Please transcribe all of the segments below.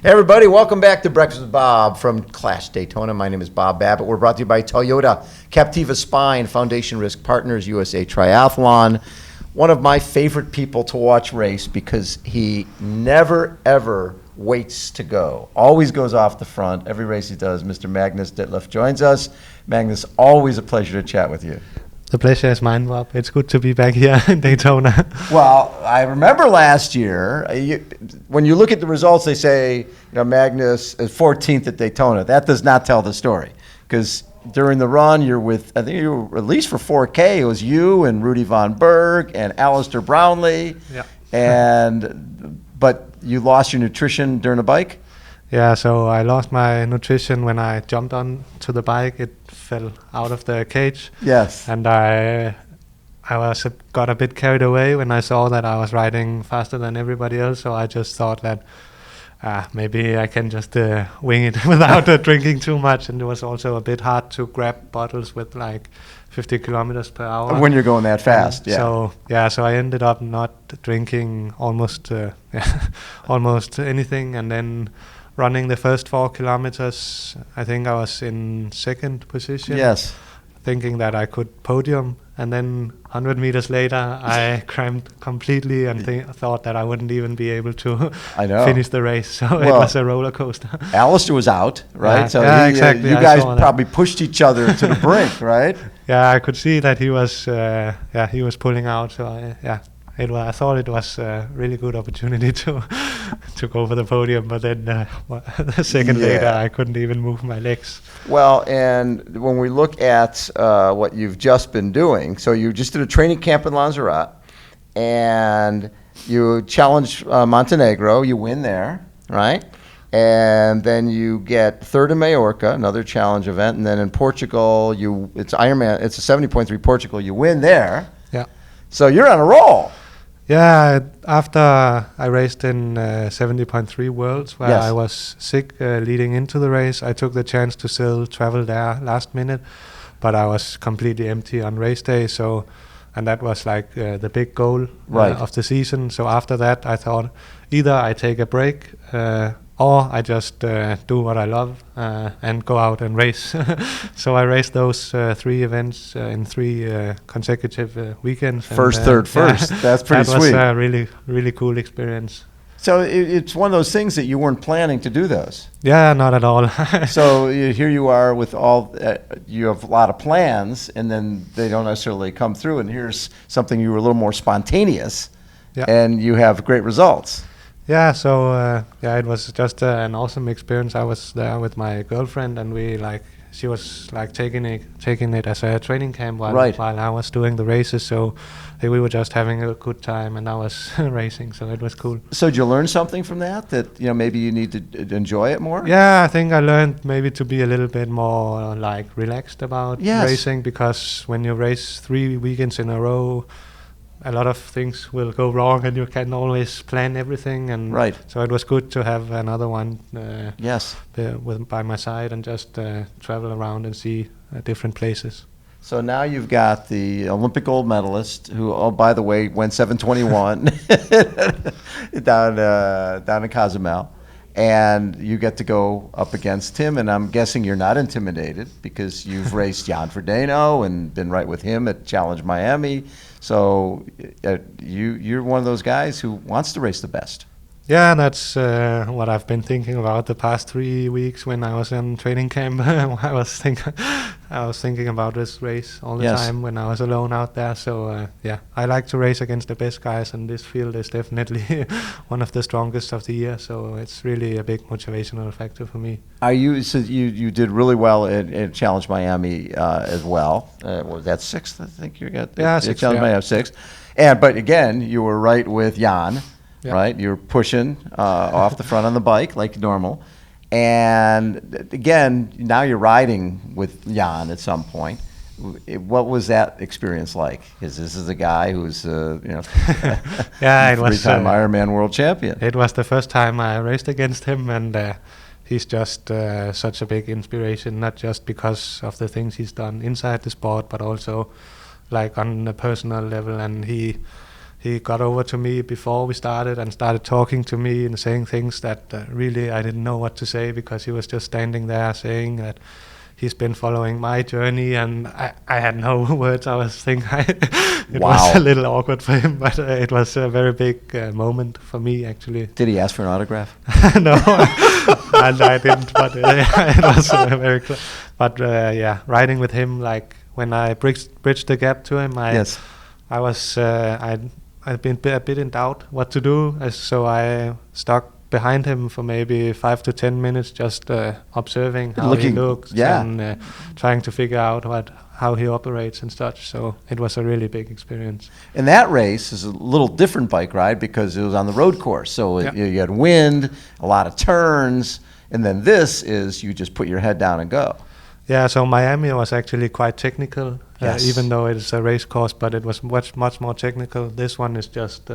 Hey everybody, welcome back to Breakfast with Bob from Clash Daytona. My name is Bob Babbitt. We're brought to you by Toyota, Captiva Spine, Foundation Risk Partners, USA Triathlon. One of my favorite people to watch race because he never ever waits to go. Always goes off the front. Every race he does. Mr. Magnus Ditlev joins us. Magnus, always a pleasure to chat with you. The pleasure is mine, Bob. It's good to be back here in Daytona. Well, I remember last year, when you look at the results, they say, Magnus is 14th at Daytona. That does not tell the story. Because during the run, you're with, I think you were, at least for 4K, it was you and Rudy Von Berg and Alistair Brownlee. Yeah. But you lost your nutrition during the bike? Yeah, so I lost my nutrition when I jumped on to the bike. It fell out of the cage. Yes. And I got a bit carried away when I saw that I was riding faster than everybody else. So I just thought that maybe I can just wing it without drinking too much. And it was also a bit hard to grab bottles with like 50 kilometers per hour. When you're going that fast, yeah. So I ended up not drinking almost anything, and then running the first 4 kilometers, I think I was in second position. Yes. Thinking that I could podium, and then 100 meters later, I cramped completely and thought that I wouldn't even be able to finish the race. So it was a roller coaster. Alistair was out, right? Yeah, so exactly. You guys probably pushed each other to the brink, right? Yeah, I could see that he was pulling out. So I thought it was a really good opportunity to go for the podium, but then a second later I couldn't even move my legs. Well, and when we look at what you've just been doing, so you just did a training camp in Lanzarote, and you challenged Montenegro, you win there, right? And then you get third in Majorca, another challenge event, and then in Portugal, it's Ironman, it's a 70.3 Portugal, you win there. Yeah. So you're on a roll. Yeah, after I raced in 70.3 Worlds, where I was sick leading into the race, I took the chance to still travel there last minute, but I was completely empty on race day. And that was like the big goal of the season. So after that, I thought either I take a break or I just do what I love and go out and race. So I raced those 3 events in 3 consecutive weekends. First, third, first. That's pretty sweet. That was a really, really cool experience. So it's one of those things that you weren't planning to do those. Yeah, not at all. So here you are with you have a lot of plans, and then they don't necessarily come through. And here's something you were a little more spontaneous, and you have great results. Yeah, so it was just an awesome experience. I was there with my girlfriend, and she was like taking it as a training camp while I was doing the races. So we were just having a good time, and I was racing, so it was cool. So did you learn something from that maybe you need to enjoy it more? Yeah, I think I learned maybe to be a little bit more relaxed about racing, because when you race 3 weekends in a row, a lot of things will go wrong, and you can always plan everything. And so it was good to have another one by my side and just travel around and see different places. So now you've got the Olympic gold medalist who, oh, by the way, went 7:21 down in Cozumel. And you get to go up against him, and I'm guessing you're not intimidated because you've raced Jan Frodeno and been right with him at Challenge Miami. So you're one of those guys who wants to race the best. Yeah, that's what I've been thinking about the past 3 weeks when I was in training camp. I was thinking about this race all the time when I was alone out there. So I like to race against the best guys, and this field is definitely one of the strongest of the year. So it's really a big motivational factor for me. So you did really well at Challenge Miami as well. Was that 6th? I think you got. Yeah, 6th. Challenge Miami 6th. But again, you were right with Jan. Yeah. Right, you're pushing off the front on the bike like normal, and again, now you're riding with Jan at some point. What was that experience like? Because this is a guy who's it was 3-time Ironman world champion. It was the first time I raced against him, and he's just such a big inspiration. Not just because of the things he's done inside the sport, but also like on a personal level. And he he got over to me before we started and started talking to me and saying things that really I didn't know what to say, because he was just standing there saying that he's been following my journey, and I had no words. I was thinking it was a little awkward for him, but it was a very big moment for me, actually. Did he ask for an autograph? No, and I didn't, but it was very close. But yeah, riding with him, like when I bridged the gap to him, I was I'd been a bit in doubt what to do, so I stuck behind him for maybe 5 to 10 minutes, just observing how he looks and trying to figure out how he operates and such. So it was a really big experience. And that race is a little different bike ride because it was on the road course. So you had wind, a lot of turns, and then this is you just put your head down and go. Yeah, so Miami was actually quite technical, even though it's a race course, but it was much more technical. This one is just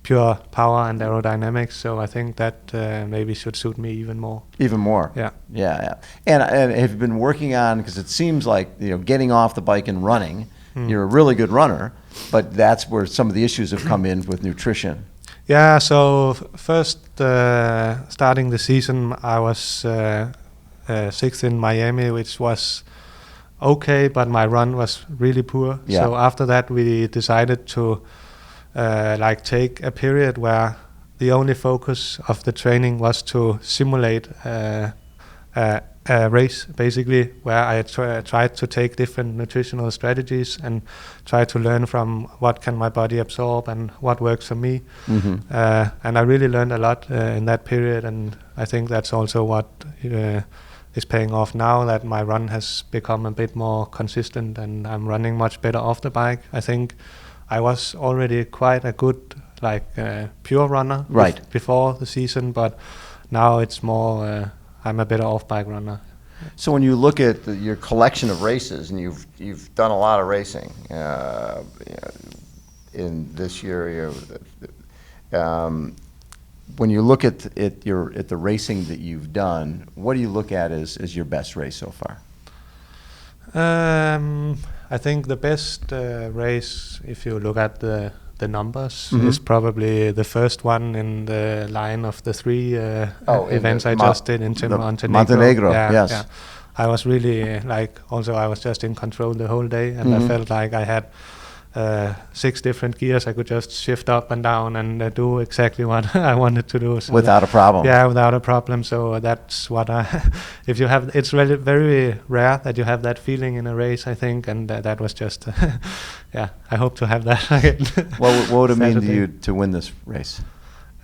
pure power and aerodynamics, so I think that maybe should suit me even more. Even more? Yeah. And have you been working on, because it seems like, getting off the bike and running, you're a really good runner, but that's where some of the issues have come in with nutrition. Yeah, so first starting the season, I was 6th in Miami, which was okay, but my run was really poor. Yeah. So after that, we decided to take a period where the only focus of the training was to simulate a race, basically, where I tried to take different nutritional strategies and try to learn from what can my body absorb and what works for me. Mm-hmm. And I really learned a lot in that period, and I think that's also what is paying off now, that my run has become a bit more consistent and I'm running much better off the bike. I think I was already quite a good pure runner before the season, but now it's more I'm a better off-bike runner. So when you look at your collection of races, and you've done a lot of racing in this year, when you look at the racing that you've done, what do you look at as your best race so far? I think the best race, if you look at the numbers, is probably the first one in the line of the 3 events I just did in Montenegro. Yeah. I was really I was just in control the whole day, and I felt like I had 6 different gears I could just shift up and down and do exactly what I wanted to do. So without a problem. Yeah, without a problem. So that's what if you have, it's really very rare that you have that feeling in a race, I think, and that was just, I hope to have that again. What would it mean to you to win this race?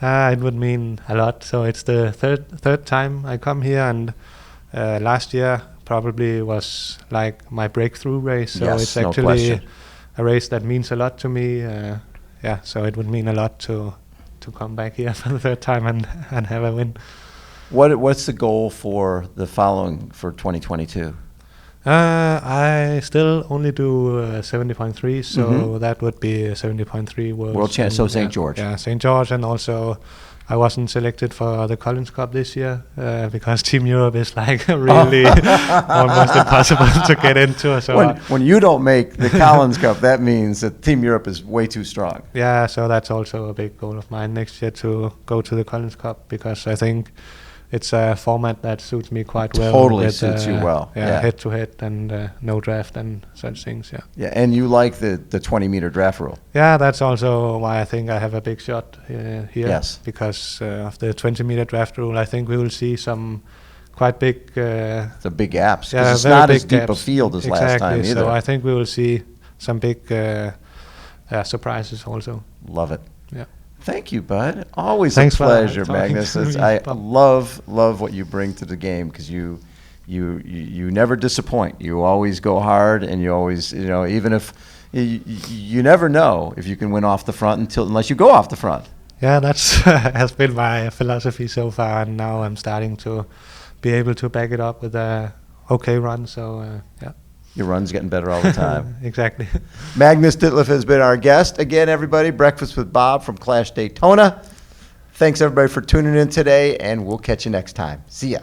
It would mean a lot. So it's the third time I come here, and last year probably was like my breakthrough race. So it's actually a race that means a lot to me. So it would mean a lot to come back here for the third time and have a win. What's the goal for the following for 2022? I still only do 70.3, so that would be 70.3 World Champ. So St. George. Yeah, St. George, and also I wasn't selected for the Collins Cup this year because Team Europe is really almost impossible to get into. So when you don't make the Collins Cup, that means that Team Europe is way too strong. Yeah, so that's also a big goal of mine next year, to go to the Collins Cup, because I think it's a format that suits me quite well. Totally suits you well. Yeah, head to head and no draft and such things. Yeah, and you like the 20-meter draft rule. Yeah, that's also why I think I have a big shot here. Yes. Because of the 20-meter draft rule, I think we will see some quite big. The big gaps. Yeah, it's not as deep a field as last time either. So I think we will see some big surprises also. Love it. Yeah. Thank you, bud. Always a pleasure, Magnus. I love what you bring to the game, because you never disappoint. You always go hard, and you always, even if you never know if you can win off the front unless you go off the front. Yeah, that's has been my philosophy so far, and now I'm starting to be able to back it up with a okay run. So yeah. Your run's getting better all the time. Exactly. Magnus Ditlev has been our guest. Again, everybody, Breakfast with Bob from Clash Daytona. Thanks, everybody, for tuning in today, and we'll catch you next time. See ya.